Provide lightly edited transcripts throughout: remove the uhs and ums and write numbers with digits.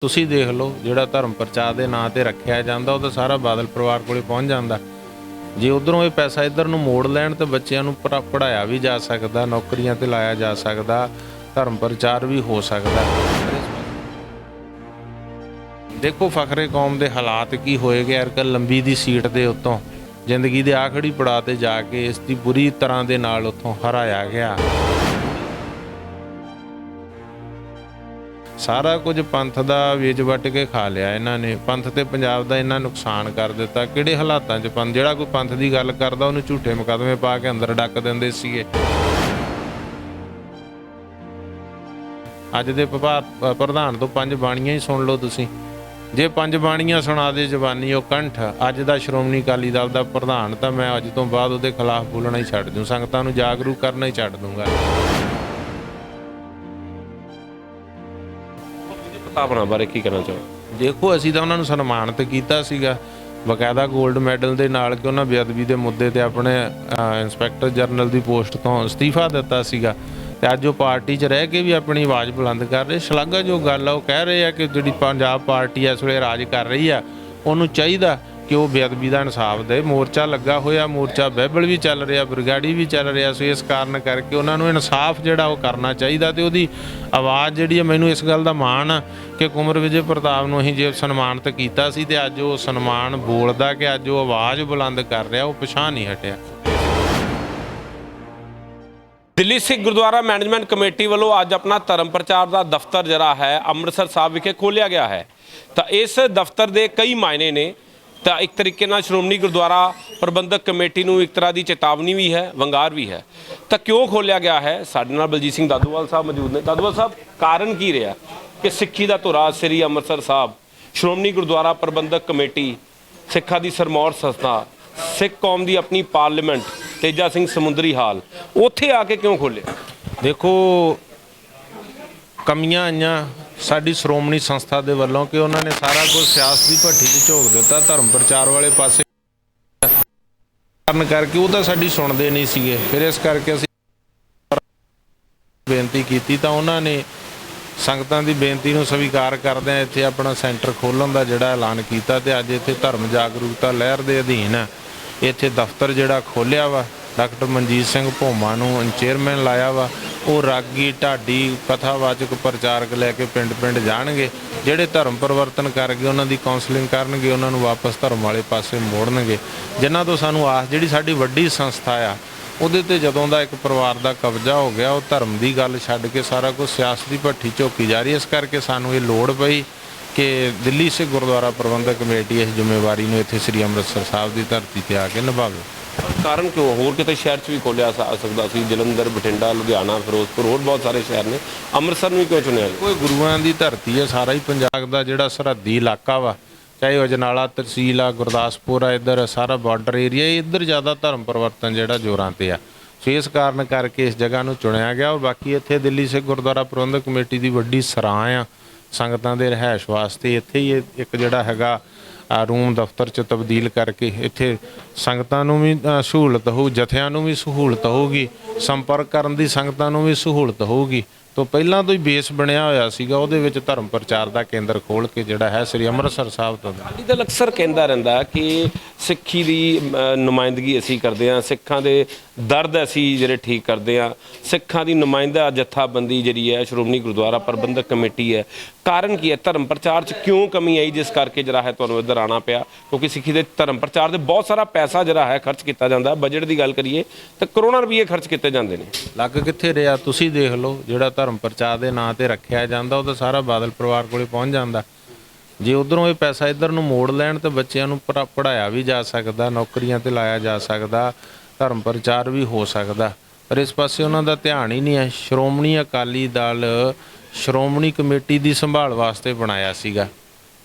ਤੁਸੀਂ ਦੇਖ ਲਓ ਜਿਹੜਾ ਧਰਮ ਪ੍ਰਚਾਰ ਦੇ ਨਾਂ ਤੇ ਰੱਖਿਆ ਜਾਂਦਾ ਉਹ ਤਾਂ ਸਾਰਾ ਬਾਦਲ ਪਰਿਵਾਰ ਕੋਲੇ ਪਹੁੰਚ ਜਾਂਦਾ। ਜੇ ਉਧਰੋਂ ਇਹ ਪੈਸਾ ਇੱਧਰ ਨੂੰ ਮੋੜ ਲੈਣ ਤਾਂ ਬੱਚਿਆਂ ਨੂੰ ਪੜ੍ਹਾਇਆ ਵੀ ਜਾ ਸਕਦਾ, ਨੌਕਰੀਆਂ ਤੇ ਲਾਇਆ ਜਾ ਸਕਦਾ, ਧਰਮ ਪ੍ਰਚਾਰ ਵੀ ਹੋ ਸਕਦਾ। ਦੇਖੋ ਫਖਰੇ ਕੌਮ ਦੇ ਹਾਲਾਤ ਕੀ ਹੋਏਗੇ ਯਾਰ, ਲੰਬੀ ਦੀ ਸੀਟ ਦੇ ਉੱਤੋਂ ਜ਼ਿੰਦਗੀ ਦੇ ਆਖਰੀ ਪੜਾਅ ਤੇ ਜਾ ਕੇ ਇਸ ਦੀ ਬੁਰੀ ਤਰ੍ਹਾਂ ਦੇ ਨਾਲ ਉੱਥੋਂ ਹਰਾਇਆ ਗਿਆ। ਸਾਰਾ ਕੁਝ ਪੰਥ ਦਾ ਵੇਚ ਵੱਟ ਕੇ ਖਾ ਲਿਆ ਇਹਨਾਂ ਨੇ। ਪੰਥ ਤੇ ਪੰਜਾਬ ਦਾ ਇੰਨਾ ਨੁਕਸਾਨ ਕਰ ਦਿੱਤਾ। ਕਿਹੜੇ ਹਾਲਾਤਾਂ 'ਚ ਪੰਥ, ਜਿਹੜਾ ਕੋਈ ਪੰਥ ਦੀ ਗੱਲ ਕਰਦਾ ਉਹਨੂੰ ਝੂਠੇ ਮੁਕੱਦਮੇ ਪਾ ਕੇ ਅੰਦਰ ਡੱਕ ਦਿੰਦੇ ਸੀਗੇ। ਅੱਜ ਦੇ ਪ੍ਰਧਾਨ ਤੋਂ 5 ਬਾਣੀਆਂ ਹੀ ਸੁਣ ਲਓ ਤੁਸੀਂ। ਜੇ 5 ਬਾਣੀਆਂ ਸੁਣਾ ਦੇ ਜ਼ਬਾਨੀ ਉਹ ਕੰਠ ਅੱਜ ਦਾ ਸ਼੍ਰੋਮਣੀ ਅਕਾਲੀ ਦਲ ਦਾ ਪ੍ਰਧਾਨ, ਤਾਂ ਮੈਂ ਅੱਜ ਤੋਂ ਬਾਅਦ ਉਹਦੇ ਖਿਲਾਫ ਬੋਲਣਾ ਹੀ ਛੱਡ ਦੂੰ, ਸੰਗਤਾਂ ਨੂੰ ਜਾਗਰੂਕ ਕਰਨਾ ਹੀ ਛੱਡ ਦੂੰਗਾ। ਪ੍ਰਤਾਪਨਾ ਬਾਰੇ ਕੀ ਕਹਿਣਾ ਚਾਹੋ? ਦੇਖੋ ਅਸੀਂ ਤਾਂ ਉਹਨਾਂ ਨੂੰ ਸਨਮਾਨਿਤ ਕੀਤਾ ਸੀਗਾ ਬਕਾਇਦਾ ਗੋਲਡ ਮੈਡਲ ਦੇ ਨਾਲ, ਕਿ ਉਹਨਾਂ ਬੇਅਦਬੀ ਦੇ ਮੁੱਦੇ ਤੇ ਆਪਣੇ ਇੰਸਪੈਕਟਰ ਜਨਰਲ ਦੀ ਪੋਸਟ ਤੋਂ ਅਸਤੀਫਾ ਦਿੱਤਾ ਸੀਗਾ, ਤੇ ਅੱਜ ਉਹ ਪਾਰਟੀ 'ਚ ਰਹਿ ਕੇ ਵੀ ਆਪਣੀ ਆਵਾਜ਼ ਬੁਲੰਦ ਕਰ ਰਹੇ। ਸ਼ਲਾਘਾ ਜੋ ਗੱਲ ਆ, ਉਹ ਕਹਿ ਰਹੇ ਆ ਕਿ ਜਿਹੜੀ ਪੰਜਾਬ ਪਾਰਟੀ ਇਸ ਵੇਲੇ ਰਾਜ ਕਰ ਰਹੀ ਆ ਉਹਨੂੰ ਚਾਹੀਦਾ ਕਿ ਉਹ ਬੇਅਦਬੀ ਦਾ ਇਨਸਾਫ ਦੇ। ਮੋਰਚਾ ਲੱਗਾ ਹੋਇਆ, ਮੋਰਚਾ ਬਾਈਬਲ ਵੀ ਚੱਲ ਰਿਹਾ, ਬ੍ਰਿਗਾੜੀ ਵੀ ਚੱਲ ਰਿਹਾ, ਸੋ ਇਸ ਕਾਰਨ ਕਰਕੇ ਉਹਨਾਂ ਨੂੰ ਇਨਸਾਫ ਜਿਹੜਾ ਉਹ ਕਰਨਾ ਚਾਹੀਦਾ। ਤੇ ਉਹਦੀ ਆਵਾਜ਼ ਜਿਹੜੀ ਹੈ, ਮੈਨੂੰ ਇਸ ਗੱਲ ਦਾ ਮਾਣ ਆ ਕਿ ਕੁੰਵਰ ਵਿਜੇ ਪ੍ਰਤਾਪ ਨੂੰ ਅਸੀਂ ਜੇ ਸਨਮਾਨਿਤ ਕੀਤਾ ਸੀ ਤੇ ਅੱਜ ਉਹ ਸਨਮਾਨ ਬੋਲਦਾ ਕਿ ਅੱਜ ਉਹ ਆਵਾਜ਼ ਬੁਲੰਦ ਕਰ ਰਿਹਾ, ਉਹ ਪਿਛਾਂਹ ਨਹੀਂ ਹਟਿਆ। ਦਿੱਲੀ ਸਿੱਖ ਗੁਰਦੁਆਰਾ ਮੈਨੇਜਮੈਂਟ ਕਮੇਟੀ ਵੱਲੋਂ ਅੱਜ ਆਪਣਾ ਧਰਮ ਪ੍ਰਚਾਰ ਦਾ ਦਫ਼ਤਰ ਜਿਹੜਾ ਹੈ ਅੰਮ੍ਰਿਤਸਰ ਸਾਹਿਬ ਵਿਖੇ ਖੋਲ੍ਹਿਆ ਗਿਆ ਹੈ। ਤਾਂ ਇਸ ਦਫ਼ਤਰ ਦੇ ਕਈ ਮਾਇਨੇ ਨੇ। ਤਾਂ ਇੱਕ ਤਰੀਕੇ ਨਾਲ ਸ਼੍ਰੋਮਣੀ ਗੁਰਦੁਆਰਾ ਪ੍ਰਬੰਧਕ ਕਮੇਟੀ ਨੂੰ ਇੱਕ ਤਰ੍ਹਾਂ ਦੀ ਚੇਤਾਵਨੀ ਵੀ ਹੈ, ਵੰਗਾਰ ਵੀ ਹੈ। ਤਾਂ ਕਿਉਂ ਖੋਲ੍ਹਿਆ ਗਿਆ ਹੈ? ਸਾਡੇ ਨਾਲ ਬਲਜੀਤ ਸਿੰਘ ਦਾਦੂਵਾਲ ਸਾਹਿਬ ਮੌਜੂਦ ਨੇ। ਦਾਦੂਵਾਲ ਸਾਹਿਬ, ਕਾਰਨ ਕੀ ਰਿਹਾ ਕਿ ਸਿੱਖੀ ਦਾ ਧੁਰਾ ਸ੍ਰੀ ਅੰਮ੍ਰਿਤਸਰ ਸਾਹਿਬ, ਸ਼੍ਰੋਮਣੀ ਗੁਰਦੁਆਰਾ ਪ੍ਰਬੰਧਕ ਕਮੇਟੀ, ਸਿੱਖਾਂ ਦੀ ਸਰਮੌਰ ਸੰਸਥਾ, ਸਿੱਖ ਕੌਮ ਦੀ ਆਪਣੀ ਪਾਰਲੀਮੈਂਟ ਤੇਜਾ ਸਿੰਘ ਸਮੁੰਦਰੀ ਹਾਲ, ਉੱਥੇ ਆ ਕੇ ਕਿਉਂ ਖੋਲ੍ਹਿਆ? ਦੇਖੋ ਕਮੀਆਂ ਆਈਆਂ ਸਾਡੀ ਸ਼੍ਰੋਮਣੀ ਸੰਸਥਾ ਦੇ ਵੱਲੋਂ ਕਿ ਉਹਨਾਂ ਨੇ ਸਾਰਾ ਕੁਝ ਸਿਆਸਤ ਦੀ ਭੱਠੀ 'ਚ ਝੋਕ ਦਿੱਤਾ, ਧਰਮ ਪ੍ਰਚਾਰ ਵਾਲੇ ਪਾਸੇ ਕਾਰਨ ਕਰਕੇ ਉਹ ਤਾਂ ਸਾਡੀ ਸੁਣਦੇ ਨਹੀਂ ਸੀਗੇ। ਫਿਰ ਇਸ ਕਰਕੇ ਅਸੀਂ ਬੇਨਤੀ ਕੀਤੀ ਤਾਂ ਉਹਨਾਂ ਨੇ ਸੰਗਤਾਂ ਦੀ ਬੇਨਤੀ ਨੂੰ ਸਵੀਕਾਰ ਕਰਦਿਆਂ ਇੱਥੇ ਆਪਣਾ ਸੈਂਟਰ ਖੋਲ੍ਹਣ ਦਾ ਜਿਹੜਾ ਐਲਾਨ ਕੀਤਾ। ਤੇ ਅੱਜ ਇੱਥੇ ਧਰਮ ਜਾਗਰੂਕਤਾ ਲਹਿਰ ਦੇ ਅਧੀਨ ਇੱਥੇ ਦਫ਼ਤਰ ਜਿਹੜਾ ਖੋਲ੍ਹਿਆ ਵਾ, ਡਾਕਟਰ ਮਨਜੀਤ ਸਿੰਘ ਭੋਮਾ ਨੂੰ ਚੇਅਰਮੈਨ ਲਾਇਆ ਵਾ। ਉਹ ਰਾਗੀ, ਢਾਡੀ, ਕਥਾਵਾਚਕ, ਪ੍ਰਚਾਰਕ ਲੈ ਕੇ ਪਿੰਡ ਪਿੰਡ ਜਾਣਗੇ। ਜਿਹੜੇ ਧਰਮ ਪਰਿਵਰਤਨ ਕਰ ਗਏ ਉਹਨਾਂ ਦੀ ਕਾਉਂਸਲਿੰਗ ਕਰਨਗੇ, ਉਹਨਾਂ ਨੂੰ ਵਾਪਸ ਧਰਮ ਵਾਲੇ ਪਾਸੇ ਮੋੜਨਗੇ। ਜਿਨ੍ਹਾਂ ਤੋਂ ਸਾਨੂੰ ਆਸ, ਜਿਹੜੀ ਸਾਡੀ ਵੱਡੀ ਸੰਸਥਾ ਆ ਉਹਦੇ ਤੇ ਜਦੋਂ ਦਾ ਇੱਕ ਪਰਿਵਾਰ ਦਾ ਕਬਜ਼ਾ ਹੋ ਗਿਆ, ਉਹ ਧਰਮ ਦੀ ਗੱਲ ਛੱਡ ਕੇ ਸਾਰਾ ਕੁਝ ਸਿਆਸਤ ਦੀ ਭੱਠੀ ਝੋਕੀ ਜਾ ਰਹੀ। ਇਸ ਕਰਕੇ ਸਾਨੂੰ ਇਹ ਲੋੜ ਪਈ ਕਿ ਦਿੱਲੀ ਸਿੱਖ ਗੁਰਦੁਆਰਾ ਪ੍ਰਬੰਧਕ ਕਮੇਟੀ ਇਸ ਜ਼ਿੰਮੇਵਾਰੀ ਨੂੰ ਇੱਥੇ ਸ੍ਰੀ ਅੰਮ੍ਰਿਤਸਰ ਸਾਹਿਬ ਦੀ ਧਰਤੀ ਤੇ ਆ ਕੇ ਨਿਭਾਵੇ। ਕਾਰਨ ਕਿਉਂ? ਹੋਰ ਕਿਤੇ ਸ਼ਹਿਰ 'ਚ ਵੀ ਖੋਲ੍ਹਿਆ ਸਕਦਾ ਸੀ, ਜਲੰਧਰ, ਬਠਿੰਡਾ, ਲੁਧਿਆਣਾ, ਫਿਰੋਜ਼ਪੁਰ, ਹੋਰ ਬਹੁਤ ਸਾਰੇ ਸ਼ਹਿਰ ਨੇ, ਅੰਮ੍ਰਿਤਸਰ ਨੂੰ ਹੀ ਕਿਉਂ ਚੁਣਿਆ? ਕੋਈ ਗੁਰੂਆਂ ਦੀ ਧਰਤੀ ਹੈ, ਸਾਰਾ ਹੀ ਪੰਜਾਬ ਦਾ ਜਿਹੜਾ ਸਰਹੱਦੀ ਇਲਾਕਾ ਵਾ, ਚਾਹੇ ਉਹ ਅਜਨਾਲਾ ਤਹਿਸੀਲ ਆ, ਗੁਰਦਾਸਪੁਰ ਆ, ਇੱਧਰ ਸਾਰਾ ਬਾਰਡਰ ਏਰੀਆ, ਇੱਧਰ ਜ਼ਿਆਦਾ ਧਰਮ ਪਰਿਵਰਤਨ ਜਿਹੜਾ ਜ਼ੋਰਾਂ ਤੇ ਆ। ਸੋ ਇਸ ਕਾਰਨ ਕਰਕੇ ਇਸ ਜਗ੍ਹਾ ਨੂੰ ਚੁਣਿਆ ਗਿਆ। ਔਰ ਬਾਕੀ ਇੱਥੇ ਦਿੱਲੀ ਸਿੱਖ ਗੁਰਦੁਆਰਾ ਪ੍ਰਬੰਧਕ ਕਮੇਟੀ ਦੀ ਵੱਡੀ ਸਰਾਂ ਆ ਸੰਗਤਾਂ ਦੇ ਰਿਹਾਇਸ਼ ਵਾਸਤੇ। ਇੱਥੇ ਹੀ ਇੱਕ ਜਿਹੜਾ ਹੈਗਾ ਰੂਮ ਦਫ਼ਤਰ 'ਚ ਤਬਦੀਲ ਕਰਕੇ ਇੱਥੇ ਸੰਗਤਾਂ ਨੂੰ ਵੀ ਸਹੂਲਤ ਹੋਊ, ਜਥਿਆਂ ਨੂੰ ਵੀ ਸਹੂਲਤ ਹੋਊਗੀ, ਸੰਪਰਕ ਕਰਨ ਦੀ ਸੰਗਤਾਂ ਨੂੰ ਵੀ ਸਹੂਲਤ ਹੋਊਗੀ। ਤੋਂ ਪਹਿਲਾਂ ਤੋਂ ਹੀ ਬੇਸ ਬਣਿਆ ਹੋਇਆ ਸੀਗਾ, ਉਹਦੇ ਵਿੱਚ ਧਰਮ ਪ੍ਰਚਾਰ ਦਾ ਕੇਂਦਰ ਖੋਲ੍ਹ ਕੇ ਜਿਹੜਾ ਹੈ ਸ੍ਰੀ ਅੰਮ੍ਰਿਤਸਰ ਸਾਹਿਬ ਤੋਂ। ਅਕਾਲੀ ਦਲ ਅਕਸਰ ਕਹਿੰਦਾ ਰਹਿੰਦਾ ਕਿ ਸਿੱਖੀ ਦੀ ਨੁਮਾਇੰਦਗੀ ਅਸੀਂ ਕਰਦੇ ਹਾਂ, ਸਿੱਖਾਂ ਦੇ ਦਰਦ ਅਸੀਂ ਜਿਹੜੇ ਠੀਕ ਕਰਦੇ ਹਾਂ, ਸਿੱਖਾਂ ਦੀ ਨੁਮਾਇੰਦਾ ਜਥਾਬੰਦੀ ਜਿਹੜੀ ਹੈ ਸ਼੍ਰੋਮਣੀ ਗੁਰਦੁਆਰਾ ਪ੍ਰਬੰਧਕ ਕਮੇਟੀ ਹੈ। ਕਾਰਨ ਕੀ ਹੈ? ਧਰਮ ਪ੍ਰਚਾਰ 'ਚ ਕਿਉਂ ਕਮੀ ਆਈ ਜਿਸ ਕਰਕੇ ਜਿਹੜਾ ਹੈ ਤੁਹਾਨੂੰ ਇੱਧਰ ਆਉਣਾ ਪਿਆ? ਕਿਉਂਕਿ ਸਿੱਖੀ ਦੇ ਧਰਮ ਪ੍ਰਚਾਰ ਦੇ ਬਹੁਤ ਸਾਰਾ ਪੈਸਾ ਜਿਹੜਾ ਹੈ ਖਰਚ ਕੀਤਾ ਜਾਂਦਾ। ਬਜਟ ਦੀ ਗੱਲ ਕਰੀਏ ਤਾਂ ਕਰੋੜਾਂ ਰੁਪਏ ਖਰਚ ਕੀਤੇ ਜਾਂਦੇ ਨੇ। ਲੱਗ ਕਿੱਥੇ ਰਿਹਾ? ਤੁਸੀਂ ਦੇਖ ਲਓ ਜਿਹੜਾ ਧਰਮ ਪ੍ਰਚਾਰ ਦੇ ਨਾਂ ਤੇ ਰੱਖਿਆ ਜਾਂਦਾ ਉਹ ਤਾਂ ਸਾਰਾ ਬਾਦਲ ਪਰਿਵਾਰ ਕੋਲੇ ਪਹੁੰਚ ਜਾਂਦਾ। ਜੇ ਉਧਰੋਂ ਇਹ ਪੈਸਾ ਇੱਧਰ ਨੂੰ ਮੋੜ ਲੈਣ ਤਾਂ ਬੱਚਿਆਂ ਨੂੰ ਪੜ੍ਹਾਇਆ ਵੀ ਜਾ ਸਕਦਾ, ਨੌਕਰੀਆਂ ਤੇ ਲਾਇਆ ਜਾ ਸਕਦਾ, ਧਰਮ ਪ੍ਰਚਾਰ ਵੀ ਹੋ ਸਕਦਾ। ਪਰ ਇਸ ਪਾਸੇ ਉਹਨਾਂ ਦਾ ਧਿਆਨ ਹੀ ਨਹੀਂ ਹੈ। ਸ਼੍ਰੋਮਣੀ ਅਕਾਲੀ ਦਲ ਸ਼੍ਰੋਮਣੀ ਕਮੇਟੀ ਦੀ ਸੰਭਾਲ ਵਾਸਤੇ ਬਣਾਇਆ ਸੀਗਾ,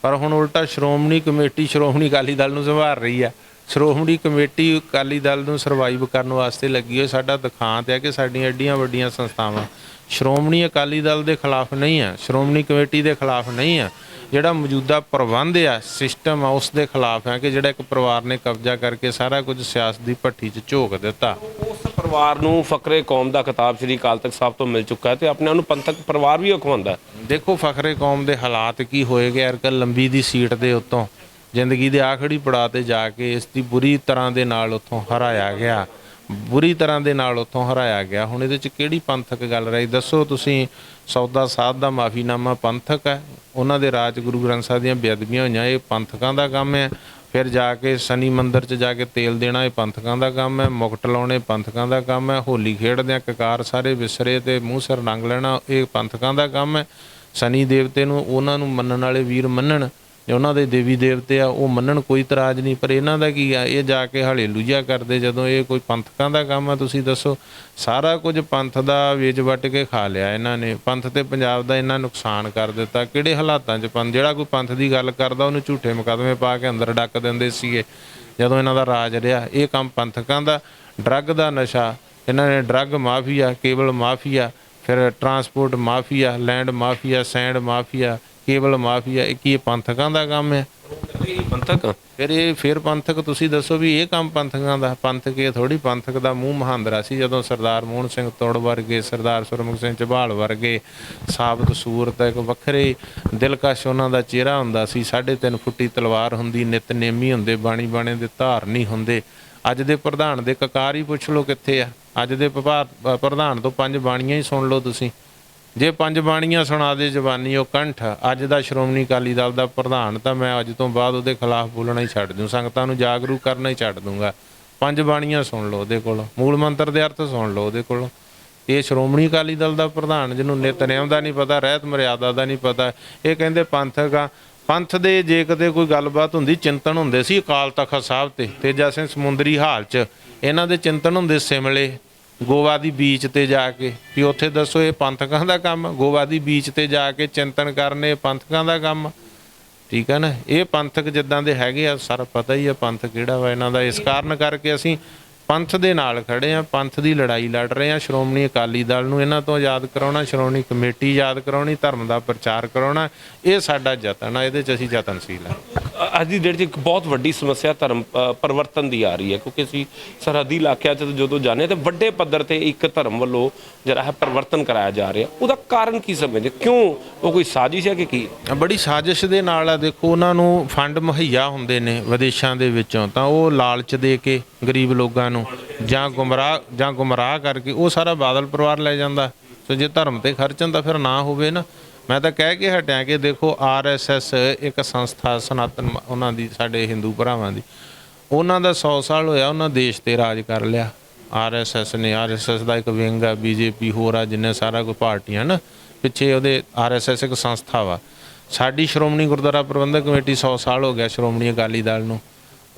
ਪਰ ਹੁਣ ਉਲਟਾ ਸ਼੍ਰੋਮਣੀ ਕਮੇਟੀ ਸ਼੍ਰੋਮਣੀ ਅਕਾਲੀ ਦਲ ਨੂੰ ਸੰਭਾਲ ਰਹੀ ਆ। ਸ਼੍ਰੋਮਣੀ ਕਮੇਟੀ ਅਕਾਲੀ ਦਲ ਨੂੰ ਸਰਵਾਈਵ ਕਰਨ ਵਾਸਤੇ ਲੱਗੀ ਹੋਈ। ਸਾਡਾ ਦਿਖਾਂਤ ਹੈ ਕਿ ਸਾਡੀਆਂ ਐਡੀਆਂ ਵੱਡੀਆਂ ਸੰਸਥਾਵਾਂ ਸ਼੍ਰੋਮਣੀ ਅਕਾਲੀ ਦਲ ਦੇ ਖਿਲਾਫ ਨਹੀਂ ਆ, ਸ਼੍ਰੋਮਣੀ ਕਮੇਟੀ ਦੇ ਖਿਲਾਫ ਨਹੀਂ ਆ। ਜਿਹੜਾ ਮੌਜੂਦਾ ਪ੍ਰਬੰਧ ਆ, ਸਿਸਟਮ ਆ, ਉਸ ਦੇ ਖਿਲਾਫ ਹੈ ਕਿ ਜਿਹੜਾ ਇੱਕ ਪਰਿਵਾਰ ਨੇ ਕਬਜ਼ਾ ਕਰਕੇ ਸਾਰਾ ਕੁਝ ਸਿਆਸਤ ਦੀ ਭੱਠੀ 'ਚ ਝੋਕ ਦਿੱਤਾ। ਉਸ ਪਰਿਵਾਰ ਨੂੰ ਫਕਰੇ ਕੌਮ ਦਾ ਖਿਤਾਬ ਸ੍ਰੀ ਅਕਾਲ ਤਖਤ ਸਾਹਿਬ ਤੋਂ ਮਿਲ ਚੁੱਕਾ ਹੈ ਤੇ ਆਪਣੇ ਆਪ ਨੂੰ ਪੰਥਕ ਪਰਿਵਾਰ ਵੀ ਅਖਵਾਉਂਦਾ। ਦੇਖੋ ਫਖਰੇ ਕੌਮ ਦੇ ਹਾਲਾਤ ਕੀ ਹੋਏ ਗਏ ਅਰਕਾ ਲੰਬੀ ਦੀ ਸੀਟ ਦੇ ਉੱਤੋਂ ਜ਼ਿੰਦਗੀ ਦੇ ਆਖਰੀ ਪੜਾਅ ਤੇ ਜਾ ਕੇ ਇਸ ਦੀ ਬੁਰੀ ਤਰ੍ਹਾਂ ਦੇ ਨਾਲ ਉੱਥੋਂ ਹਰਾਇਆ ਗਿਆ, ਬੁਰੀ ਤਰ੍ਹਾਂ ਦੇ ਨਾਲ ਉੱਥੋਂ ਹਰਾਇਆ ਗਿਆ। ਹੁਣ ਇਹਦੇ 'ਚ ਕਿਹੜੀ ਪੰਥਕ ਗੱਲ ਰਹੀ ਦੱਸੋ ਤੁਸੀਂ? ਸੌਦਾ ਸਾਧ ਦਾ ਮਾਫੀਨਾਮਾ ਪੰਥਕ ਹੈ, ਉਹਨਾਂ ਦੇ ਰਾਜ ਗੁਰੂ ਗ੍ਰੰਥ ਸਾਹਿਬ ਦੀਆਂ ਬੇਅਦਬੀਆਂ ਹੋਈਆਂ ਇਹ ਪੰਥਕਾਂ ਦਾ ਕੰਮ ਹੈ। ਫਿਰ ਜਾ ਕੇ ਸ਼ਨੀ ਮੰਦਿਰ 'ਚ ਜਾ ਕੇ ਤੇਲ ਦੇਣਾ ਇਹ ਪੰਥਕਾਂ ਦਾ ਕੰਮ ਹੈ, ਮੁਕਟ ਲਾਉਣੇ ਪੰਥਕਾਂ ਦਾ ਕੰਮ ਹੈ, ਹੋਲੀ ਖੇਡਦਿਆਂ ਕਕਾਰ ਸਾਰੇ ਵਿਸਰੇ ਤੇ ਮੂੰਹ ਸਿਰ ਨੰਗ ਲੈਣਾ ਇਹ ਪੰਥਕਾਂ ਦਾ ਕੰਮ ਹੈ। ਸ਼ਨੀ ਦੇਵਤੇ ਨੂੰ ਉਹਨਾਂ ਨੂੰ ਮੰਨਣ ਵਾਲੇ ਵੀਰ ਮੰਨਣ, ਉਹਨਾਂ ਦੇ ਦੇਵੀ ਦੇਵਤੇ ਆ ਉਹ ਮੰਨਣ, ਕੋਈ ਇਤਰਾਜ਼ ਨਹੀਂ। ਪਰ ਇਹਨਾਂ ਦਾ ਕੀ ਆ, ਇਹ ਜਾ ਕੇ ਹਲੇਲੂਇਆ ਕਰਦੇ ਜਦੋਂ ਇਹ ਕੋਈ ਪੰਥਕਾਂ ਦਾ ਕੰਮ ਆ? ਤੁਸੀਂ ਦੱਸੋ। ਸਾਰਾ ਕੁਝ ਪੰਥ ਦਾ ਵੇਚ ਵੱਟ ਕੇ ਖਾ ਲਿਆ ਇਹਨਾਂ ਨੇ, ਪੰਥ ਤੇ ਪੰਜਾਬ ਦਾ ਇੰਨਾ ਨੁਕਸਾਨ ਕਰ ਦਿੱਤਾ। ਕਿਹੜੇ ਹਾਲਾਤਾਂ 'ਚ ਪੰਥ, ਜਿਹੜਾ ਕੋਈ ਪੰਥ ਦੀ ਗੱਲ ਕਰਦਾ ਉਹਨੂੰ ਝੂਠੇ ਮੁਕੱਦਮੇ ਪਾ ਕੇ ਅੰਦਰ ਡੱਕ ਦਿੰਦੇ ਸੀਗੇ ਜਦੋਂ ਇਹਨਾਂ ਦਾ ਰਾਜ ਰਿਹਾ। ਇਹ ਕੰਮ ਪੰਥਕਾਂ ਦਾ। ਡਰੱਗ ਦਾ ਨਸ਼ਾ, ਇਹਨਾਂ ਨੇ ਡਰੱਗ ਮਾਫੀਆ, ਕੇਬਲ ਮਾਫੀਆ, ਫਿਰ transport mafia, land mafia, send mafia, cable mafia, ਇਹ ਕੀ ਪੰਥਕਾਂ ਦਾ ਕੰਮ ਹੈ? ਪੰਥਕ ਫਿਰ ਪੰਥਕ ਤੁਸੀਂ ਦੱਸੋ ਵੀ ਇਹ ਕੰਮ ਪੰਥਕਾਂ ਦਾ? ਪੰਥਕ ਇਹ ਥੋੜੀ, ਪੰਥਕ ਦਾ ਮੂੰਹ ਮਹਾਂਦਰਾ ਸੀ ਜਦੋਂ ਸਰਦਾਰ ਮੋਹਨ ਸਿੰਘ ਤੁੜ ਵਰਗੇ, ਸਰਦਾਰ ਸੁਰਮੁਖ ਸਿੰਘ ਝਬਾਲ ਵਰਗੇ ਸਾਬਤ ਸੂਰਤ ਇੱਕ ਵੱਖਰੇ ਦਿਲਕਸ਼ ਉਹਨਾਂ ਦਾ ਚਿਹਰਾ ਹੁੰਦਾ ਸੀ। 3.5 ਫੁੱਟੀ ਤਲਵਾਰ ਹੁੰਦੀ, ਨਿਤਨੇਮੀ ਹੁੰਦੇ, ਬਾਣੀ ਬਾਣੇ ਦੇ ਧਾਰਨੀ ਹੁੰਦੇ। ਅੱਜ ਦੇ ਪ੍ਰਧਾਨ ਦੇ ਕਕਾਰ ਹੀ ਪੁੱਛ ਲਓ ਕਿੱਥੇ ਆ? ਅੱਜ ਦੇ ਪ੍ਰਧਾਨ ਤੋਂ 5 ਬਾਣੀਆਂ ਹੀ ਸੁਣ ਲਓ ਤੁਸੀਂ। ਜੇ 5 ਬਾਣੀਆਂ ਸੁਣਾ ਦੇ ਜ਼ਬਾਨੀ ਉਹ ਕੰਠ, ਅੱਜ ਦਾ ਸ਼੍ਰੋਮਣੀ ਅਕਾਲੀ ਦਲ ਦਾ ਪ੍ਰਧਾਨ ਤਾਂ ਮੈਂ ਅੱਜ ਤੋਂ ਬਾਅਦ ਉਹਦੇ ਖਿਲਾਫ ਬੋਲਣਾ ਹੀ ਛੱਡ ਦੂੰ, ਸੰਗਤਾਂ ਨੂੰ ਜਾਗਰੂਕ ਕਰਨਾ ਹੀ ਛੱਡ ਦੂੰਗਾ। 5 ਬਾਣੀਆਂ ਸੁਣ ਲਓ ਉਹਦੇ ਕੋਲੋਂ, ਮੂਲ ਮੰਤਰ ਦੇ ਅਰਥ ਸੁਣ ਲਓ ਉਹਦੇ ਕੋਲੋਂ। ਇਹ ਸ਼੍ਰੋਮਣੀ ਅਕਾਲੀ ਦਲ ਦਾ ਪ੍ਰਧਾਨ ਜਿਹਨੂੰ ਨਿਤਨੇਮ ਦਾ ਨਹੀਂ ਪਤਾ, ਰਹਿਤ ਮਰਿਆਦਾ ਦਾ ਨਹੀਂ ਪਤਾ, ਇਹ ਕਹਿੰਦੇ ਪੰਥਕ ਆ। ਪੰਥ ਦੇ ਜੇ ਕਿਤੇ ਕੋਈ ਗੱਲਬਾਤ ਹੁੰਦੀ, ਚਿੰਤਨ ਹੁੰਦੇ ਸੀ ਅਕਾਲ ਤਖਤ ਸਾਹਿਬ ਤੇ ਤੇਜਾ ਸਿੰਘ ਸਮੁੰਦਰੀ ਹਾਲ 'ਚ, ਇਹਨਾਂ ਦੇ ਚਿੰਤਨ ਹੁੰਦੇ ਸਿਮਲੇ ਗੋਆ ਦੀ ਬੀਚ ਤੇ ਜਾ ਕੇ। ਵੀ ਉੱਥੇ ਦੱਸੋ ਇਹ ਪੰਥਕਾਂ ਦਾ ਕੰਮ? ਗੋਆ ਦੀ ਬੀਚ ਤੇ ਜਾ ਕੇ ਚਿੰਤਨ ਕਰਨੇ ਪੰਥਕਾਂ ਦਾ ਕੰਮ? ਠੀਕ ਹੈ ਨਾ। ਇਹ ਪੰਥਕ ਜਿੱਦਾਂ ਦੇ ਹੈਗੇ ਆ, ਸਾਰਾ ਪਤਾ ਹੀ ਆ ਪੰਥ ਕਿਹੜਾ ਵਾ ਇਹਨਾਂ ਦਾ। ਇਸ ਕਾਰਨ ਕਰਕੇ ਅਸੀਂ ਪੰਥ ਦੇ ਨਾਲ ਖੜੇ ਆ, ਪੰਥ ਦੀ ਲੜਾਈ ਲੜ ਰਹੇ ਆ। ਸ਼੍ਰੋਮਣੀ ਅਕਾਲੀ ਦਲ ਨੂੰ ਇਹਨਾਂ ਤੋਂ ਆਜ਼ਾਦ ਕਰਾਉਣਾ, ਸ਼੍ਰੋਮਣੀ ਕਮੇਟੀ ਆਜ਼ਾਦ ਕਰਾਉਣੀ, ਧਰਮ ਦਾ ਪ੍ਰਚਾਰ ਕਰਾਉਣਾ, ਇਹ ਸਾਡਾ ਯਤਨ ਆ। ਇਹਦੇ 'ਚ ਅਸੀਂ ਯਤਨਸ਼ੀਲ ਆ। ਅੱਜ ਦੀ ਡੇਟ 'ਚ ਇੱਕ ਬਹੁਤ ਵੱਡੀ ਸਮੱਸਿਆ ਧਰਮ ਪਰਿਵਰਤਨ ਦੀ ਆ ਰਹੀ ਹੈ, ਕਿਉਂਕਿ ਅਸੀਂ ਸਰਹੱਦੀ ਇਲਾਕਿਆਂ 'ਚ ਜਦੋਂ ਜਾਂਦੇ ਤਾਂ ਵੱਡੇ ਪੱਧਰ ਤੇ ਇੱਕ ਧਰਮ ਵੱਲੋਂ ਜਿਹੜਾ ਹੈ ਪਰਿਵਰਤਨ ਕਰਾਇਆ ਜਾ ਰਿਹਾ। ਉਹਦਾ ਕਾਰਨ ਕੀ ਸਮਝਦੇ? ਕਿਉਂ? ਉਹ ਕੋਈ ਸਾਜ਼ਿਸ਼ ਹੈ ਕਿ ਕੀ? ਬੜੀ ਸਾਜ਼ਿਸ਼ ਦੇ ਨਾਲ ਆ। ਦੇਖੋ ਉਹਨਾਂ ਨੂੰ ਫੰਡ ਮੁਹੱਈਆ ਹੁੰਦੇ ਨੇ ਵਿਦੇਸ਼ਾਂ ਦੇ ਵਿੱਚੋਂ, ਤਾਂ ਉਹ ਲਾਲਚ ਦੇ ਕੇ ਗਰੀਬ ਲੋਕਾਂ ਨੂੰ ਜਾਂ ਗੁੰਮਰਾਹ ਕਰਕੇ ਉਹ ਸਾਰਾ ਬਾਦਲ ਪਰਿਵਾਰ ਲੈ ਜਾਂਦਾ। ਸੋ ਜੇ ਧਰਮ ਤੇ ਖਰਚਣ ਤਾਂ ਫਿਰ ਨਾ ਹੋਵੇ ਨਾ। ਮੈਂ ਤਾਂ ਕਹਿ ਕੇ ਹਟਿਆ ਕਿ ਦੇਖੋ RSS ਇੱਕ ਸੰਸਥਾ ਸਨਾਤਨ ਉਹਨਾਂ ਦੀ, ਸਾਡੇ ਹਿੰਦੂ ਭਰਾਵਾਂ ਦੀ, ਉਹਨਾਂ ਦਾ 100 ਸਾਲ ਹੋਇਆ, ਉਹਨਾਂ ਦੇਸ਼ ਤੇ ਰਾਜ ਕਰ ਲਿਆ। RSS ਨੇ, RSS ਦਾ ਇੱਕ ਵਿੰਗ ਆ, BJP ਹੋਰ ਆ, ਜਿੰਨੇ ਸਾਰਾ ਕੋਈ ਪਾਰਟੀਆਂ ਨਾ ਪਿੱਛੇ ਉਹਦੇ। RSS ਇੱਕ ਸੰਸਥਾ ਵਾ। ਸਾਡੀ ਸ਼੍ਰੋਮਣੀ ਗੁਰਦੁਆਰਾ ਪ੍ਰਬੰਧਕ ਕਮੇਟੀ 100 ਸਾਲ ਹੋ ਗਿਆ ਸ਼੍ਰੋਮਣੀ ਅਕਾਲੀ ਦਲ ਨੂੰ,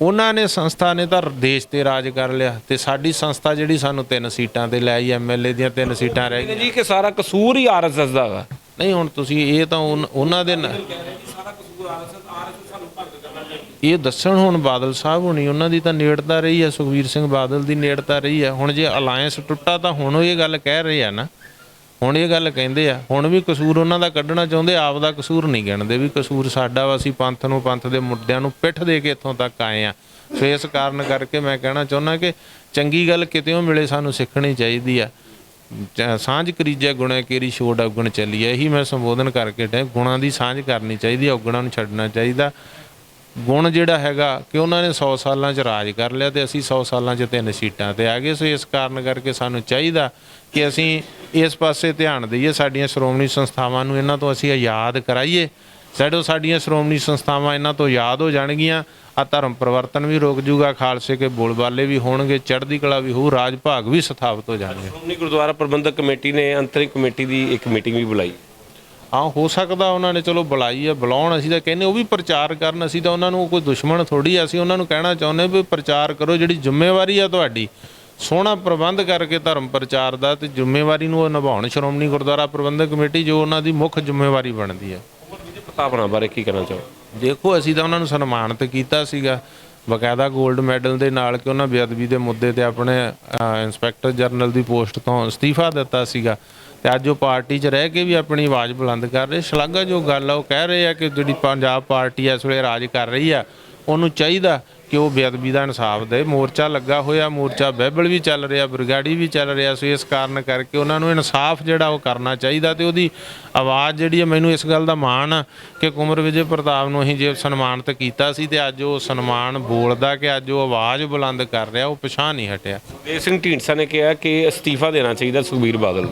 ਉਹਨਾਂ ਨੇ ਸੰਸਥਾ ਨੇ ਤਾਂ ਦੇਸ਼ ਤੇ ਰਾਜ ਕਰ ਲਿਆ। ਤੇ ਸਾਡੀ ਸੰਸਥਾ ਜਿਹੜੀ ਸਾਨੂੰ 3 ਸੀਟਾਂ ਤੇ ਲੈ ਆਈ, MLA ਦੀਆਂ 3 ਸੀਟਾਂ ਰਹਿ ਗਈਆਂ ਜੀ, ਕਿ ਸਾਰਾ ਕਸੂਰ ਹੀ RSS ਦਾ ਵਾ। ਨਹੀਂ ਹੁਣ ਤੁਸੀਂ ਇਹ ਤਾਂ ਉਹਨਾਂ ਦੇ ਇਹ ਦੱਸਣ। ਹੁਣ ਬਾਦਲ ਸਾਹਿਬ ਹੋਣੀ, ਉਹਨਾਂ ਦੀ ਤਾਂ ਨੇੜਤਾ ਰਹੀ ਆ, ਸੁਖਬੀਰ ਸਿੰਘ ਬਾਦਲ ਦੀ ਨੇੜਤਾ ਰਹੀ ਆ। ਹੁਣ ਜੇ ਅਲਾਇੰਸ ਟੁੱਟਾ ਤਾਂ ਹੁਣ ਉਹ ਇਹ ਗੱਲ ਕਹਿ ਰਹੇ ਆ ਨਾ, ਹੁਣ ਇਹ ਗੱਲ ਕਹਿੰਦੇ ਆ। ਹੁਣ ਵੀ ਕਸੂਰ ਉਹਨਾਂ ਦਾ ਕੱਢਣਾ ਚਾਹੁੰਦੇ, ਆਪ ਦਾ ਕਸੂਰ ਨਹੀਂ ਗਿਣਦੇ ਵੀ ਕਸੂਰ ਸਾਡਾ ਵਾ। ਅਸੀਂ ਪੰਥ ਨੂੰ, ਪੰਥ ਦੇ ਮੁੱਦਿਆਂ ਨੂੰ ਪਿੱਠ ਦੇ ਕੇ ਇੱਥੋਂ ਤੱਕ ਆਏ ਆ। ਸੋ ਇਸ ਕਾਰਨ ਕਰਕੇ ਮੈਂ ਕਹਿਣਾ ਚਾਹੁੰਦਾ ਕਿ ਚੰਗੀ ਗੱਲ ਕਿਤੇੋਂ ਮਿਲੇ ਸਾਨੂੰ ਸਿੱਖਣੀ ਚਾਹੀਦੀ ਆ। ਸਾਂਝ ਕਰੀਜੈ ਗੁਣਾ ਕੇਰੀ ਛੋੜ ਔਗਣ ਚੱਲੀ ਹੈ, ਇਹੀ ਮੈਂ ਸੰਬੋਧਨ ਕਰਕੇ ਟੈ ਗੁਣਾਂ ਦੀ ਸਾਂਝ ਕਰਨੀ ਚਾਹੀਦੀ, ਔਗਣਾਂ ਨੂੰ ਛੱਡਣਾ ਚਾਹੀਦਾ। ਗੁਣ ਜਿਹੜਾ ਹੈਗਾ ਕਿ ਉਹਨਾਂ ਨੇ 100 ਸਾਲਾਂ 'ਚ ਰਾਜ ਕਰ ਲਿਆ ਤੇ ਅਸੀਂ 100 ਸਾਲਾਂ 'ਚ 3 ਸੀਟਾਂ ਤੇ ਆ ਗਏ। ਸੋ ਇਸ ਕਾਰਨ ਕਰਕੇ ਸਾਨੂੰ ਚਾਹੀਦਾ ਕਿ ਅਸੀਂ ਇਸ ਪਾਸੇ ਧਿਆਨ ਦਈਏ, ਸਾਡੀਆਂ ਸ਼੍ਰੋਮਣੀ ਸੰਸਥਾਵਾਂ ਨੂੰ ਇਹਨਾਂ ਤੋਂ ਅਸੀਂ ਆਜ਼ਾਦ ਕਰਾਈਏ। ਸਾਡੀਆਂ ਸ਼੍ਰੋਮਣੀ ਸੰਸਥਾਵਾਂ ਇਹਨਾਂ ਤੋਂ ਆਜ਼ਾਦ ਹੋ ਜਾਣਗੀਆਂ, ਆ ਧਰਮ ਪਰਿਵਰਤਨ ਵੀ ਰੁਕ ਜੂਗਾ, ਖਾਲਸੇ ਕੇ ਬੋਲਬਾਲੇ ਵੀ ਹੋਣਗੇ, ਚੜ੍ਹਦੀ ਕਲਾ ਵੀ ਹੋਊ, ਰਾਜ ਭਾਗ ਵੀ ਸਥਾਪਿਤ ਹੋ ਜਾਣਗੇ। ਸ਼੍ਰੋਮਣੀ ਗੁਰਦੁਆਰਾ ਪ੍ਰਬੰਧਕ ਕਮੇਟੀ ਨੇ ਅੰਤਰਿਮ ਕਮੇਟੀ ਦੀ ਇੱਕ ਮੀਟਿੰਗ ਵੀ ਬੁਲਾਈ। ਹਾਂ ਹੋ ਸਕਦਾ ਉਹਨਾਂ ਨੇ ਚਲੋ ਬੁਲਾਈ ਆ, ਬੁਲਾਉਣ। ਅਸੀਂ ਤਾਂ ਕਹਿੰਦੇ ਉਹ ਵੀ ਪ੍ਰਚਾਰ ਕਰਨ, ਅਸੀਂ ਤਾਂ ਉਹਨਾਂ ਨੂੰ ਕੋਈ ਦੁਸ਼ਮਣ ਥੋੜੀ। ਅਸੀਂ ਉਹਨਾਂ ਨੂੰ ਕਹਿਣਾ ਚਾਹੁੰਦੇ ਵੀ ਪ੍ਰਚਾਰ ਕਰੋ, ਜਿਹੜੀ ਜ਼ਿੰਮੇਵਾਰੀ ਆ ਤੁਹਾਡੀ ਸੋਹਣਾ ਪ੍ਰਬੰਧ ਕਰਕੇ ਧਰਮ ਪ੍ਰਚਾਰ ਦਾ, ਤੇ ਜ਼ਿੰਮੇਵਾਰੀ ਨੂੰ ਉਹ ਨਿਭਾਉਣ ਸ਼੍ਰੋਮਣੀ ਗੁਰਦੁਆਰਾ ਪ੍ਰਬੰਧਕ ਕਮੇਟੀ, ਜੋ ਉਹਨਾਂ ਦੀ ਮੁੱਖ ਜ਼ਿੰਮੇਵਾਰੀ ਬਣਦੀ ਹੈ। ਪ੍ਰਤਾਪਨਾ ਬਾਰੇ ਕੀ ਕਹਿਣਾ ਚਾਹੋ? ਦੇਖੋ ਅਸੀਂ ਤਾਂ ਉਹਨਾਂ ਨੂੰ ਸਨਮਾਨਿਤ ਕੀਤਾ ਸੀਗਾ ਬਕਾਇਦਾ 골ਡ ਮੈਡਲ ਦੇ ਨਾਲ, ਕਿ ਉਹਨਾਂ ਬੇਅਦਬੀ ਦੇ ਮੁੱਦੇ ਤੇ ਆਪਣੇ ਇੰਸਪੈਕਟਰ ਜਨਰਲ ਦੀ ਪੋਸਟ ਤੋਂ ਅਸਤੀਫਾ ਦਿੱਤਾ ਸੀਗਾ। ਤੇ ਅੱਜ ਉਹ ਪਾਰਟੀ 'ਚ ਰਹਿ ਕੇ ਵੀ ਆਪਣੀ ਆਵਾਜ਼ ਬੁਲੰਦ ਕਰ ਰਹੇ। ਸ਼ਲਾਘਾ ਜੋ ਗੱਲ ਆ, ਉਹ ਕਹਿ ਰਹੇ ਆ ਕਿ ਜਿਹੜੀ ਪੰਜਾਬ ਪਾਰਟੀ ਇਸ ਵੇਲੇ ਰਾਜ ਕਰ ਰਹੀ ਆ, ਉਹਨੂੰ ਚਾਹੀਦਾ ਕਿ ਉਹ ਬੇਅਦਬੀ ਦਾ ਇਨਸਾਫ ਦੇ। ਮੋਰਚਾ ਲੱਗਾ ਹੋਇਆ, ਮੋਰਚਾ ਬਾਈਬਲ ਵੀ ਚੱਲ ਰਿਹਾ, ਬ੍ਰਿਗਾੜੀ ਵੀ ਚੱਲ ਰਿਹਾ। ਸੋ ਇਸ ਕਾਰਨ ਕਰਕੇ ਉਹਨਾਂ ਨੂੰ ਇਨਸਾਫ ਜਿਹੜਾ ਉਹ ਕਰਨਾ ਚਾਹੀਦਾ ਤੇ ਉਹਦੀ ਆਵਾਜ਼ ਜਿਹੜੀ ਹੈ, ਮੈਨੂੰ ਇਸ ਗੱਲ ਦਾ ਮਾਣ ਆ ਕਿ ਕੁੰਵਰ ਵਿਜੇ ਪ੍ਰਤਾਪ ਨੂੰ ਅਸੀਂ ਜੇ ਸਨਮਾਨਿਤ ਕੀਤਾ ਸੀ ਤੇ ਅੱਜ ਉਹ ਸਨਮਾਨ ਬੋਲਦਾ ਕਿ ਅੱਜ ਉਹ ਆਵਾਜ਼ ਬੁਲੰਦ ਕਰ ਰਿਹਾ, ਉਹ ਪਿਛਾਂਹ ਨਹੀਂ ਹਟਿਆ। ਸੁਖਬੀਰ ਸਿੰਘ ਢੀਂਡਸਾ ਨੇ ਕਿਹਾ ਕਿ ਅਸਤੀਫਾ ਦੇਣਾ ਚਾਹੀਦਾ ਸੁਖਬੀਰ ਬਾਦਲ।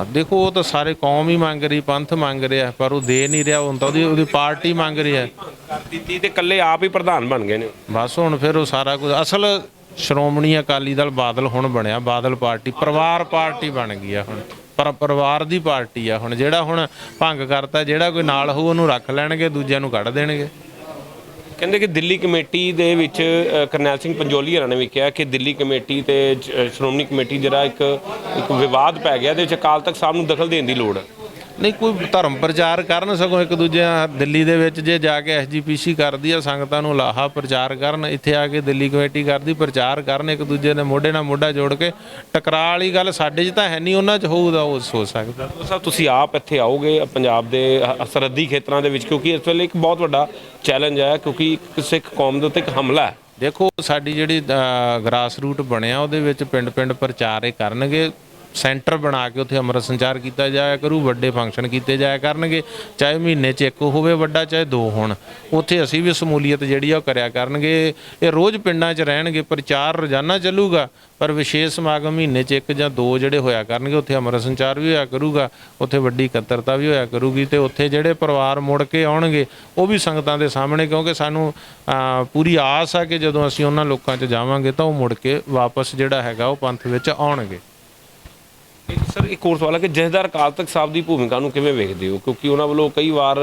ਦੇਖੋ ਉਹ ਤਾਂ ਸਾਰੇ ਕੌਮ ਹੀ ਮੰਗ ਰਹੀ, ਪੰਥ ਮੰਗ ਰਿਹਾ, ਪਰ ਉਹ ਦੇ ਨਹੀਂ ਰਿਹਾ। ਹੁਣ ਤਾਂ ਉਹਦੀ ਪਾਰਟੀ ਮੰਗ ਰਹੀ ਹੈ ਕਰ ਦਿੱਤੀ ਤੇ ਇਕੱਲੇ ਆਪ ਹੀ ਪ੍ਰਧਾਨ ਬਣ ਗਏ ਨੇ। ਬਸ ਹੁਣ ਫਿਰ ਉਹ ਸਾਰਾ ਕੁਝ ਅਸਲ ਸ਼੍ਰੋਮਣੀ ਅਕਾਲੀ ਦਲ ਬਾਦਲ ਹੁਣ ਬਣਿਆ, ਬਾਦਲ ਪਾਰਟੀ ਪਰਿਵਾਰ ਪਾਰਟੀ ਬਣ ਗਈ ਆ ਹੁਣ। ਪਰ ਪਰਿਵਾਰ ਦੀ ਪਾਰਟੀ ਆ ਹੁਣ। ਜਿਹੜਾ ਹੁਣ ਭੰਗ ਕਰਤਾ, ਜਿਹੜਾ ਕੋਈ ਨਾਲ ਹੋਊ ਉਹਨੂੰ ਰੱਖ ਲੈਣਗੇ, ਦੂਜਿਆਂ ਨੂੰ ਕੱਢ ਦੇਣਗੇ। ਕਹਿੰਦੇ ਕਿ ਦਿੱਲੀ ਕਮੇਟੀ ਦੇ ਵਿੱਚ ਕਰਨੈਲ ਸਿੰਘ ਪੰਜੋਲੀ ਹੋਰਾਂ ਨੇ ਵੀ ਕਿਹਾ ਕਿ ਦਿੱਲੀ ਕਮੇਟੀ ਤੇ ਸ਼੍ਰੋਮਣੀ ਕਮੇਟੀ ਜਿਹੜਾ ਇੱਕ ਵਿਵਾਦ ਪੈ ਗਿਆ, ਇਹਦੇ ਵਿੱਚ ਅਕਾਲ ਤਖਤ ਸਾਹਿਬ ਨੂੰ ਦਖਲ ਦੇਣ ਦੀ ਲੋੜ ਹੈ। ਨਹੀਂ, ਕੋਈ ਧਰਮ ਪ੍ਰਚਾਰ ਕਰਨ, ਸਗੋਂ ਇੱਕ ਦੂਜੇ ਦਿੱਲੀ ਦੇ ਵਿੱਚ ਜੇ ਜਾ ਕੇ SGPC ਕਰਦੀ ਆ, ਸੰਗਤਾਂ ਨੂੰ ਲਾਹਾ ਪ੍ਰਚਾਰ ਕਰਨ। ਇੱਥੇ ਆ ਕੇ ਦਿੱਲੀ ਕਮੇਟੀ ਕਰਦੀ ਪ੍ਰਚਾਰ ਕਰਨ, ਇੱਕ ਦੂਜੇ ਦੇ ਮੋਢੇ ਨਾਲ ਮੋਢਾ ਜੋੜ ਕੇ। ਟਕਰਾਅ ਵਾਲੀ ਗੱਲ ਸਾਡੇ 'ਚ ਤਾਂ ਹੈ ਨਹੀਂ, ਉਹਨਾਂ 'ਚ ਹੋਊਗਾ ਉਹ ਸੋਚ ਸਕਦਾ। ਸਾਹਿਬ ਤੁਸੀਂ ਆਪ ਇੱਥੇ ਆਓਗੇ ਪੰਜਾਬ ਦੇ ਸਰਹੱਦੀ ਖੇਤਰਾਂ ਦੇ ਵਿੱਚ, ਕਿਉਂਕਿ ਇਸ ਵੇਲੇ ਇੱਕ ਬਹੁਤ ਵੱਡਾ ਚੈਲੰਜ ਹੈ, ਕਿਉਂਕਿ ਇੱਕ ਸਿੱਖ ਕੌਮ ਦੇ ਉੱਤੇ ਇੱਕ ਹਮਲਾ ਹੈ। ਦੇਖੋ ਸਾਡੀ ਜਿਹੜੀ ਗ੍ਰਾਸ ਰੂਟ ਬਣਿਆ, ਉਹਦੇ ਵਿੱਚ ਪਿੰਡ ਪਿੰਡ ਪ੍ਰਚਾਰ ਇਹ ਕਰਨਗੇ। ਸੈਂਟਰ ਬਣਾ ਕੇ ਉੱਥੇ ਅੰਮ੍ਰਿਤ ਸੰਚਾਰ ਕੀਤਾ ਜਾਇਆ ਕਰੂ, ਵੱਡੇ ਫੰਕਸ਼ਨ ਕੀਤੇ ਜਾਇਆ ਕਰਨਗੇ, ਚਾਹੇ ਮਹੀਨੇ 'ਚ ਇੱਕ ਹੋਵੇ ਵੱਡਾ, ਚਾਹੇ 2 ਹੋਣ। ਉੱਥੇ ਅਸੀਂ ਵੀ ਸਮੂਲੀਅਤ ਜਿਹੜੀ ਆ ਉਹ ਕਰਿਆ ਕਰਨਗੇ। ਇਹ ਰੋਜ਼ ਪਿੰਡਾਂ 'ਚ ਰਹਿਣਗੇ, ਪ੍ਰਚਾਰ ਰੋਜ਼ਾਨਾ ਚੱਲੂਗਾ, ਪਰ ਵਿਸ਼ੇਸ਼ ਸਮਾਗਮ ਮਹੀਨੇ 'ਚ 1 ਜਾਂ 2 ਜਿਹੜੇ ਹੋਇਆ ਕਰਨਗੇ। ਉੱਥੇ ਅੰਮ੍ਰਿਤ ਸੰਚਾਰ ਵੀ ਹੋਇਆ ਕਰੂਗਾ, ਉੱਥੇ ਵੱਡੀ ਇਕੱਤਰਤਾ ਵੀ ਹੋਇਆ ਕਰੂਗੀ ਤੇ ਉੱਥੇ ਜਿਹੜੇ ਪਰਿਵਾਰ ਮੁੜ ਕੇ ਆਉਣਗੇ ਉਹ ਵੀ ਸੰਗਤਾਂ ਦੇ ਸਾਹਮਣੇ, ਕਿਉਂਕਿ ਸਾਨੂੰ ਪੂਰੀ ਆਸ ਆ ਕਿ ਜਦੋਂ ਅਸੀਂ ਉਹਨਾਂ ਲੋਕਾਂ 'ਚ ਜਾਵਾਂਗੇ ਤਾਂ ਉਹ ਮੁੜ ਕੇ ਵਾਪਸ ਜਿਹੜਾ ਹੈਗਾ ਉਹ ਪੰਥ ਵਿੱਚ ਆਉਣਗੇ। ਸਰ ਇੱਕ ਹੋਰ ਸਵਾਲ ਹੈ ਕਿ ਜਥੇਦਾਰ ਅਕਾਲ ਤਖਤ ਸਾਹਿਬ ਦੀ ਭੂਮਿਕਾ ਨੂੰ ਕਿਵੇਂ ਵੇਖਦੇ ਹੋ? ਕਿਉਂਕਿ ਉਹਨਾਂ ਵੱਲੋਂ ਕਈ ਵਾਰ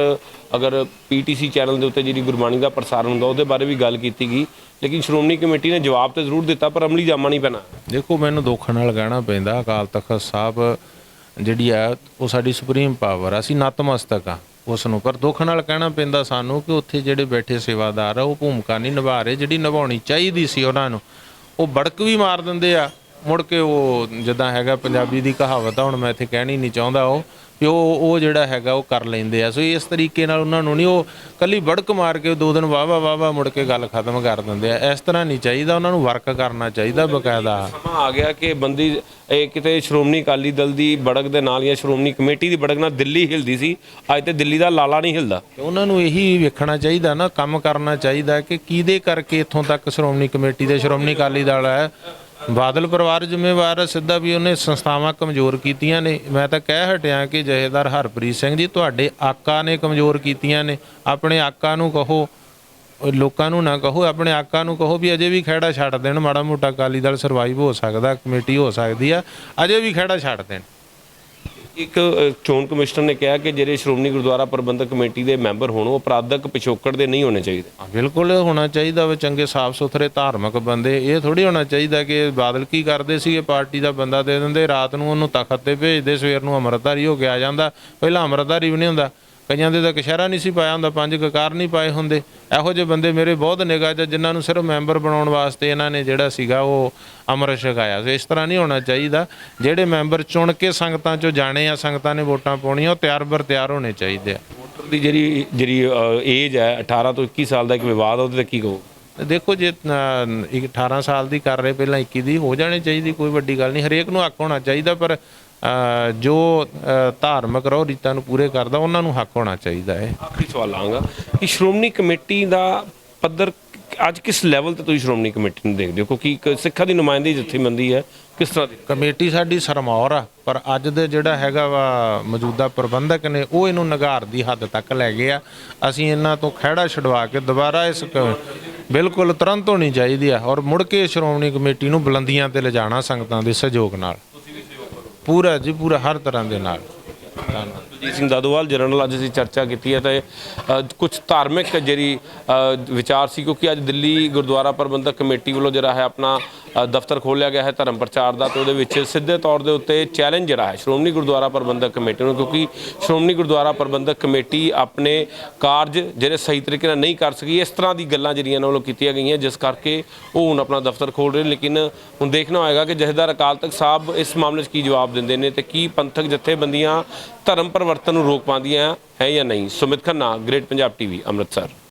ਅਗਰ PTC ਚੈਨਲ ਦੇ ਉੱਤੇ ਜਿਹੜੀ ਗੁਰਬਾਣੀ ਦਾ ਪ੍ਰਸਾਰਣ ਹੁੰਦਾ ਉਹਦੇ ਬਾਰੇ ਵੀ ਗੱਲ ਕੀਤੀ ਗਈ, ਲੇਕਿਨ ਸ਼੍ਰੋਮਣੀ ਕਮੇਟੀ ਨੇ ਜਵਾਬ ਤੇ ਜ਼ਰੂਰ ਦਿੱਤਾ ਪਰ ਅਮਲੀ ਜਾਮਾ ਨਹੀਂ ਪੈਣਾ। ਦੇਖੋ ਮੈਨੂੰ ਦੁੱਖ ਨਾਲ ਕਹਿਣਾ ਪੈਂਦਾ, ਅਕਾਲ ਤਖਤ ਸਾਹਿਬ ਜਿਹੜੀ ਆ ਉਹ ਸਾਡੀ ਸੁਪਰੀਮ ਪਾਵਰ ਆ, ਅਸੀਂ ਨਤਮਸਤਕ ਆ ਉਸ ਨੂੰ, ਪਰ ਦੁੱਖ ਨਾਲ ਕਹਿਣਾ ਪੈਂਦਾ ਸਾਨੂੰ ਕਿ ਉੱਥੇ ਜਿਹੜੇ ਬੈਠੇ ਸੇਵਾਦਾਰ ਆ ਉਹ ਭੂਮਿਕਾ ਨਹੀਂ ਨਿਭਾ ਰਹੇ ਜਿਹੜੀ ਨਿਭਾਉਣੀ ਚਾਹੀਦੀ ਸੀ ਉਹਨਾਂ ਨੂੰ। ਉਹ ਬੜਕ ਵੀ ਮਾਰ ਦਿੰਦੇ ਆ, ਮੁੜ ਕੇ ਉਹ ਜਿੱਦਾਂ ਹੈਗਾ ਪੰਜਾਬੀ ਦੀ ਕਹਾਵਤ ਆ, ਹੁਣ ਮੈਂ ਇੱਥੇ ਕਹਿਣੀ ਨਹੀਂ ਚਾਹੁੰਦਾ, ਉਹ ਵੀ ਉਹ ਜਿਹੜਾ ਹੈਗਾ ਉਹ ਕਰ ਲੈਂਦੇ ਆ। ਸੋ ਇਸ ਤਰੀਕੇ ਨਾਲ ਉਹਨਾਂ ਨੂੰ ਨਹੀਂ, ਉਹ ਕੱਲੀ ਬੜਕ ਮਾਰ ਕੇ 2 ਦਿਨ ਵਾਹ ਮੁੜ ਕੇ ਗੱਲ ਖਤਮ ਕਰ ਦਿੰਦੇ ਆ। ਇਸ ਤਰ੍ਹਾਂ ਨਹੀਂ ਚਾਹੀਦਾ, ਉਹਨਾਂ ਨੂੰ ਵਰਕ ਕਰਨਾ ਚਾਹੀਦਾ ਬਕਾਇਦਾ। ਸਮਾਂ ਆ ਗਿਆ ਕਿ ਬੰਦੀ ਇਹ ਕਿਤੇ ਸ਼੍ਰੋਮਣੀ ਅਕਾਲੀ ਦਲ ਦੀ ਬੜਕ ਦੇ ਨਾਲ ਜਾਂ ਸ਼੍ਰੋਮਣੀ ਕਮੇਟੀ ਦੀ ਬੜਕ ਨਾਲ ਦਿੱਲੀ ਹਿਲਦੀ ਸੀ, ਅੱਜ ਤੇ ਦਿੱਲੀ ਦਾ ਲਾਲਾ ਨਹੀਂ ਹਿਲਦਾ। ਉਹਨਾਂ ਨੂੰ ਇਹੀ ਵੇਖਣਾ ਚਾਹੀਦਾ ਨਾ, ਕੰਮ ਕਰਨਾ ਚਾਹੀਦਾ ਕਿ ਕਿਹਦੇ ਕਰਕੇ ਇੱਥੋਂ ਤੱਕ ਸ਼੍ਰੋਮਣੀ ਕਮੇਟੀ ਤੇ ਸ਼੍ਰੋਮਣੀ ਅਕਾਲੀ ਦਲ ਹੈ। ਬਾਦਲ ਪਰਿਵਾਰ ਜ਼ਿੰਮੇਵਾਰ ਹੈ ਸਿੱਧਾ ਵੀ, ਉਹਨੇ ਸੰਸਥਾਵਾਂ ਕਮਜ਼ੋਰ ਕੀਤੀਆਂ ਨੇ। ਮੈਂ ਤਾਂ ਕਹਿ ਹਟਿਆ ਕਿ ਜਥੇਦਾਰ ਹਰਪ੍ਰੀਤ ਸਿੰਘ ਜੀ ਤੁਹਾਡੇ ਆਕਾ ਨੇ ਕਮਜ਼ੋਰ ਕੀਤੀਆਂ ਨੇ। ਆਪਣੇ ਆਕਾ ਨੂੰ ਕਹੋ, ਲੋਕਾਂ ਨੂੰ ਨਾ ਕਹੋ, ਆਪਣੇ ਆਕਾ ਨੂੰ ਕਹੋ ਵੀ ਅਜੇ ਵੀ ਖਹਿੜਾ ਛੱਡ ਦੇਣ, ਮਾੜਾ ਮੋਟਾ ਅਕਾਲੀ ਦਲ ਸਰਵਾਈਵ ਹੋ ਸਕਦਾ, ਕਮੇਟੀ ਹੋ ਸਕਦੀ ਆ, ਅਜੇ ਵੀ ਖਹਿੜਾ ਛੱਡ ਦੇਣ। ਇੱਕ ਚੋਣ ਕਮਿਸ਼ਨਰ ਨੇ ਕਿਹਾ ਕਿ ਜਿਹੜੇ ਸ਼੍ਰੋਮਣੀ ਗੁਰਦੁਆਰਾ ਪ੍ਰਬੰਧਕ ਕਮੇਟੀ ਦੇ ਮੈਂਬਰ ਹੋਣ ਉਹ ਅਪਰਾਧਕ ਪਿਛੋਕੜ ਦੇ ਨਹੀਂ ਹੋਣੇ ਚਾਹੀਦੇ। ਬਿਲਕੁਲ ਹੋਣਾ ਚਾਹੀਦਾ ਵਾ, ਚੰਗੇ ਸਾਫ਼ ਸੁਥਰੇ ਧਾਰਮਿਕ ਬੰਦੇ। ਇਹ ਥੋੜੀ ਹੋਣਾ ਚਾਹੀਦਾ ਕਿ ਬਾਦਲ ਕੀ ਕਰਦੇ ਸੀਗੇ, ਪਾਰਟੀ ਦਾ ਬੰਦਾ ਦੇ ਦਿੰਦੇ, ਰਾਤ ਨੂੰ ਉਹਨੂੰ ਤਖਤ ਤੇ ਭੇਜਦੇ, ਸਵੇਰ ਨੂੰ ਅੰਮ੍ਰਿਤਧਾਰੀ ਹੋ ਕੇ ਆ ਜਾਂਦਾ। ਪਹਿਲਾਂ ਅੰਮ੍ਰਿਤਧਾਰੀ ਵੀ ਨਹੀਂ ਹੁੰਦਾ, ਕਈਆਂ ਦੇ ਤਾਂ ਕਸ਼ਹਿਰਾ ਨਹੀਂ ਸੀ ਪਾਇਆ ਹੁੰਦਾ, 5 ਕਕਾਰ ਨਹੀਂ ਪਾਏ ਹੁੰਦੇ। ਇਹੋ ਜਿਹੇ ਬੰਦੇ ਮੇਰੇ ਬਹੁਤ ਨਿਗਾਹ 'ਚ, ਜਿਨ੍ਹਾਂ ਨੂੰ ਸਿਰਫ ਮੈਂਬਰ ਬਣਾਉਣ ਵਾਸਤੇ ਇਹਨਾਂ ਨੇ ਜਿਹੜਾ ਸੀਗਾ ਉਹ ਅੰਮ੍ਰਿਤ ਛਕਾਇਆ। ਸੋ ਇਸ ਤਰ੍ਹਾਂ ਨਹੀਂ ਹੋਣਾ ਚਾਹੀਦਾ। ਜਿਹੜੇ ਮੈਂਬਰ ਚੁਣ ਕੇ ਸੰਗਤਾਂ 'ਚੋਂ ਜਾਣੇ ਆ, ਸੰਗਤਾਂ ਨੇ ਵੋਟਾਂ ਪਾਉਣੀਆਂ, ਉਹ ਤਿਆਰ ਬਰ ਤਿਆਰ ਹੋਣੇ ਚਾਹੀਦੇ ਆ। ਵੋਟਰ ਦੀ ਜਿਹੜੀ ਏਜ ਹੈ 18 ਤੋਂ 21 ਸਾਲ ਦਾ ਇੱਕ ਵਿਵਾਦ, ਉਹਦੇ ਤੇ ਕੀ ਕਹੋ? ਦੇਖੋ ਜੇ 18 ਸਾਲ ਦੀ ਕਰ ਰਹੇ, ਪਹਿਲਾਂ 21 ਦੀ ਹੋ ਜਾਣੀ ਚਾਹੀਦੀ, ਕੋਈ ਵੱਡੀ ਗੱਲ ਨਹੀਂ। ਹਰੇਕ ਨੂੰ ਹੱਕ ਹੋਣਾ ਚਾਹੀਦਾ, ਪਰ ਜੋ ਧਾਰਮਿਕ ਰਹੁ ਰੀਤਾਂ ਨੂੰ ਪੂਰੇ ਕਰਦਾ ਉਹਨਾਂ ਨੂੰ ਹੱਕ ਹੋਣਾ ਚਾਹੀਦਾ ਹੈ। ਆਖਰੀ ਸਵਾਲ ਆਵਾਂਗਾ ਕਿ ਸ਼੍ਰੋਮਣੀ ਕਮੇਟੀ ਦਾ ਪੱਧਰ ਅੱਜ ਕਿਸ ਲੈਵਲ ਤੇ ਤੁਸੀਂ ਸ਼੍ਰੋਮਣੀ ਕਮੇਟੀ ਨੂੰ ਦੇਖਦੇ ਹੋ? ਕਿਉਂਕਿ ਇੱਕ ਸਿੱਖਾਂ ਦੀ ਨੁਮਾਇੰਦਗੀ ਜਥੇਬੰਦੀ ਹੈ, ਕਿਸ ਤਰ੍ਹਾਂ ਦੀ ਕਮੇਟੀ ਸਾਡੀ ਸਰਮੌਰ ਆ, ਪਰ ਅੱਜ ਦੇ ਜਿਹੜਾ ਹੈਗਾ ਵਾ ਮੌਜੂਦਾ ਪ੍ਰਬੰਧਕ ਨੇ ਉਹ ਇਹਨੂੰ ਨਿਗਾਰ ਦੀ ਹੱਦ ਤੱਕ ਲੈ ਗਏ ਆ। ਅਸੀਂ ਇਹਨਾਂ ਤੋਂ ਖਹਿੜਾ ਛਡਵਾ ਕੇ ਦੁਬਾਰਾ ਇਸ ਬਿਲਕੁਲ ਤੁਰੰਤ ਹੋਣੀ ਚਾਹੀਦੀ ਆ, ਔਰ ਮੁੜ ਕੇ ਸ਼੍ਰੋਮਣੀ ਕਮੇਟੀ ਨੂੰ ਬੁਲੰਦੀਆਂ ਤੇ ਲਿਜਾਣਾ ਸੰਗਤਾਂ ਦੇ ਸਹਿਯੋਗ ਨਾਲ, ਪੂਰਾ ਜੀ ਪੂਰਾ ਹਰ ਤਰ੍ਹਾਂ ਦੇ ਨਾਲ। ਬਲਜੀਤ ਸਿੰਘ ਦਾਦੂਵਾਲ ਜਨਰਲ, ਅੱਜ ਅਸੀਂ ਚਰਚਾ ਕੀਤੀ ਹੈ ਤੇ ਕੁਝ ਧਾਰਮਿਕ ਜਿਹੜੀ ਵਿਚਾਰ ਸੀ, ਕਿਉਂਕਿ ਅੱਜ ਦਿੱਲੀ ਗੁਰਦੁਆਰਾ ਪ੍ਰਬੰਧਕ ਕਮੇਟੀ ਵੱਲੋਂ ਜਿਹੜਾ ਹੈ ਆਪਣਾ ਦਫ਼ਤਰ ਖੋਲ੍ਹਿਆ ਗਿਆ ਹੈ ਧਰਮ ਪ੍ਰਚਾਰ ਦਾ, ਤੇ ਉਹਦੇ ਵਿੱਚ ਸਿੱਧੇ ਤੌਰ ਦੇ ਉੱਤੇ ਚੈਲੰਜ ਜਿਹੜਾ ਹੈ ਸ਼੍ਰੋਮਣੀ ਗੁਰਦੁਆਰਾ ਪ੍ਰਬੰਧਕ ਕਮੇਟੀ ਨੂੰ, ਕਿਉਂਕਿ ਸ਼੍ਰੋਮਣੀ ਗੁਰਦੁਆਰਾ ਪ੍ਰਬੰਧਕ ਕਮੇਟੀ ਆਪਣੇ ਕਾਰਜ ਜਿਹੜੇ ਸਹੀ ਤਰੀਕੇ ਨਾਲ ਨਹੀਂ ਕਰ ਸਕੀ। ਇਸ ਤਰ੍ਹਾਂ ਦੀ ਗੱਲਾਂ ਜਿਹੜੀਆਂ ਉਹਨਾਂ ਵੱਲੋਂ ਕੀਤੀਆਂ ਗਈਆਂ, ਜਿਸ ਕਰਕੇ ਉਹ ਹੁਣ ਆਪਣਾ ਦਫ਼ਤਰ ਖੋਲ੍ਹ ਰਹੇ। ਲੇਕਿਨ ਹੁਣ ਦੇਖਣਾ ਹੋਏਗਾ ਕਿ ਜਥੇਦਾਰ ਅਕਾਲ ਤਖਤ ਸਾਹਿਬ ਇਸ ਮਾਮਲੇ 'ਚ ਕੀ ਜਵਾਬ ਦਿੰਦੇ ਨੇ ਤੇ ਕੀ ਪੰਥਕ ਜਥੇਬੰਦੀਆਂ ਧਰਮ ਪਰਿਵਰਤਨ ਨੂੰ ਰੋਕ ਪਾਉਂਦੀਆਂ ਹੈ ਜਾਂ ਨਹੀਂ। Sumit Khanna, great Punjab TV, Amritsar.